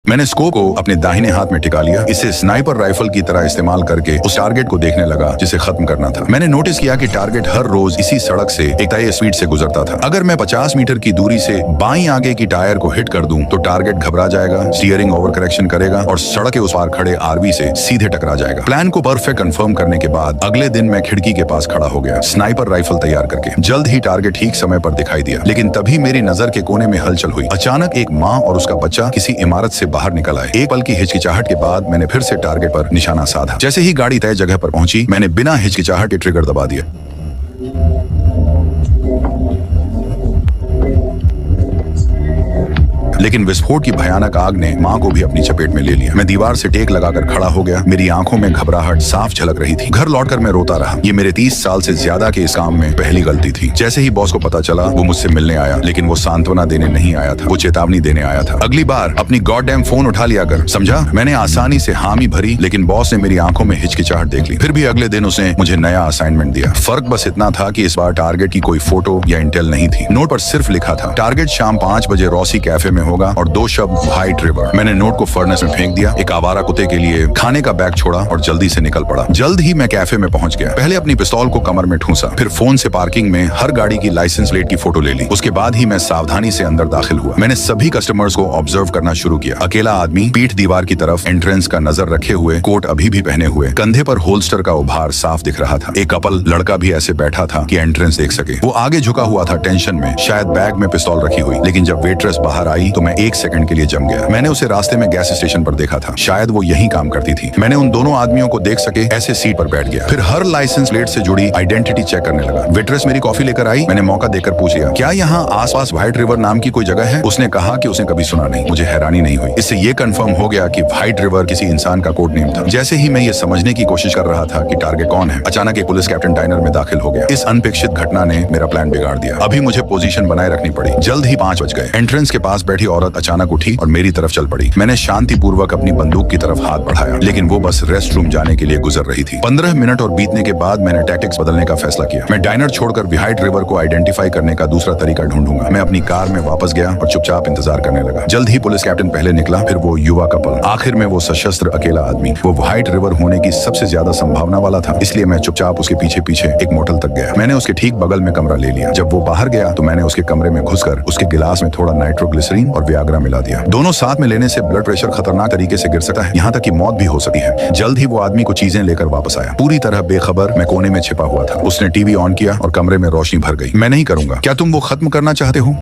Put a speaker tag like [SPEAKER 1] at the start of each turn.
[SPEAKER 1] मैंने स्कोप को अपने दाहिने हाथ में टिका लिया, इसे स्नाइपर राइफल की तरह इस्तेमाल करके उस टारगेट को देखने लगा जिसे खत्म करना था। मैंने नोटिस किया कि टारगेट हर रोज इसी सड़क से एक तय स्पीड से गुजरता था। अगर मैं 50 मीटर की दूरी से बाईं आगे की टायर को हिट कर दूं तो टारगेट घबरा जाएगा, स्टीयरिंग ओवर करेक्शन करेगा और सड़क के उस पार खड़े आरवी से सीधे टकरा जाएगा। प्लान को परफेक्ट कंफर्म करने के बाद अगले दिन मैं खिड़की के पास खड़ा हो गया, स्नाइपर राइफल तैयार करके। जल्द ही टारगेट ठीक समय पर दिखाई दिया, लेकिन तभी मेरी नजर के कोने में हलचल हुई। अचानक एक माँ और उसका बच्चा किसी इमारत से बाहर निकल आए। एक पल की हिचकिचाहट के बाद मैंने फिर से टारगेट पर निशाना साधा। जैसे ही गाड़ी तय जगह पर पहुंची, मैंने बिना हिचकिचाहट के ट्रिगर दबा दिया। लेकिन विस्फोट की भयानक आग ने मां को भी अपनी चपेट में ले लिया। मैं दीवार से टेक लगाकर खड़ा हो गया, मेरी आंखों में घबराहट साफ झलक रही थी। घर लौटकर मैं रोता रहा। ये मेरे 30 साल से ज्यादा के इस काम में पहली गलती थी। जैसे ही बॉस को पता चला, वो मुझसे मिलने आया, लेकिन वो सांत्वना देने नहीं आया था, वो चेतावनी देने आया था। अगली बार अपनी गॉडडैम फोन उठा लिया कर, समझा? मैंने आसानी से हामी भरी, लेकिन बॉस ने मेरी आंखों में हिचकिचाहट देख ली। फिर भी अगले दिन उसने मुझे नया असाइनमेंट दिया। फर्क बस इतना था कि इस बार टारगेट की कोई फोटो या इंटेल नहीं थी। नोट पर सिर्फ लिखा था, टारगेट शाम 5 बजे रॉसी कैफे में होगा, और 2 शब्द व्हाइट रिवर। मैंने नोट को फर्नेस में फेंक दिया, एक आवारा कुत्ते के लिए खाने का बैग छोड़ा और जल्दी से निकल पड़ा। जल्द ही मैं कैफे में पहुंच गया। पहले अपनी पिस्तौल को कमर में ठूंसा, फिर फोन से पार्किंग में हर गाड़ी की लाइसेंस प्लेट की फोटो ले ली। उसके बाद ही मैं सावधानी से अंदर दाखिल हुआ। मैंने सभी कस्टमर्स को ऑब्जर्व करना शुरू किया। अकेला आदमी पीठ दीवार की तरफ एंट्रेंस का नजर रखे हुए, कोट अभी भी पहने हुए, कंधे पर होल्स्टर का उभार साफ दिख रहा था। एक कपल लड़का भी ऐसे बैठा था कि एंट्रेंस देख सके। वो आगे झुका हुआ था टेंशन में, शायद बैग में पिस्तौल रखी हुई। लेकिन जब वेट्रेस बाहर आई तो मैं 1 सेकंड के लिए जम गया। मैंने उसे रास्ते में गैस स्टेशन पर देखा था, शायद वो यही काम करती थी। मैंने उन दोनों आदमियों को देख सके ऐसे सीट पर बैठ गया। फिर हर लाइसेंस प्लेट से जुड़ी आइडेंटिटी चेक करने लगा। वेट्रेस मेरी कॉफी लेकर आई। मैंने मौका देकर पूछ लिया, क्या यहाँ आसपास व्हाइट रिवर नाम की कोई जगह है? उसने कहा कि उसने कभी सुना नहीं। मुझे हैरानी नहीं हुई, इससे ये कंफर्म हो गया कि व्हाइट रिवर किसी इंसान का कोड नेम था। जैसे ही मैं ये समझने की कोशिश कर रहा था कि टारगेट कौन है, अचानक एक पुलिस कैप्टन डाइनर में दाखिल हो गया। इस अनपेक्षित घटना ने मेरा प्लान बिगाड़ दिया। अभी मुझे पोजीशन बनाए रखनी पड़ी। जल्द ही 5 बज गए। एंट्रेंस के पास बैठी औरत अचानक उठी और मेरी तरफ चल पड़ी। मैंने शांतिपूर्वक अपनी बंदूक की तरफ हाथ बढ़ाया, लेकिन वो बस रेस्ट रूम जाने के लिए गुजर रही थी। 15 मिनट और बीतने के बाद मैंने टैक्टिक्स बदलने का फैसला किया। मैं डाइनर छोड़कर व्हाइट रिवर को आइडेंटिफाई करने का दूसरा तरीका ढूंढूंगा। मैं अपनी कार में वापस गया और चुपचाप इंतजार करने लगा। जल्द ही पुलिस कैप्टन पहले निकला, फिर वो युवा कपल, आखिर में वो सशस्त्र अकेला आदमी। वो व्हाइट रिवर होने की सबसे ज्यादा संभावना वाला था, इसलिए मैं चुपचाप उसके पीछे पीछे एक मोटल तक गया। मैंने उसके ठीक बगल में कमरा ले लिया। जब वो बाहर गया तो मैंने उसके कमरे में घुसकर उसके गिलास में थोड़ा नाइट्रोग्लिसरीन और वियाग्रा मिला दिया। दोनों साथ में लेने से ब्लड प्रेशर खतरनाक तरीके से गिर सकता है, यहाँ तक कि मौत भी हो सकती है। जल्द ही वो आदमी को चीजें लेकर वापस आया, पूरी तरह बेखबर। मैं कोने में छिपा हुआ था। उसने टीवी ऑन किया और कमरे में रोशनी भर गई। मैं नहीं करूंगा। क्या तुम वो खत्म करना चाहते हो?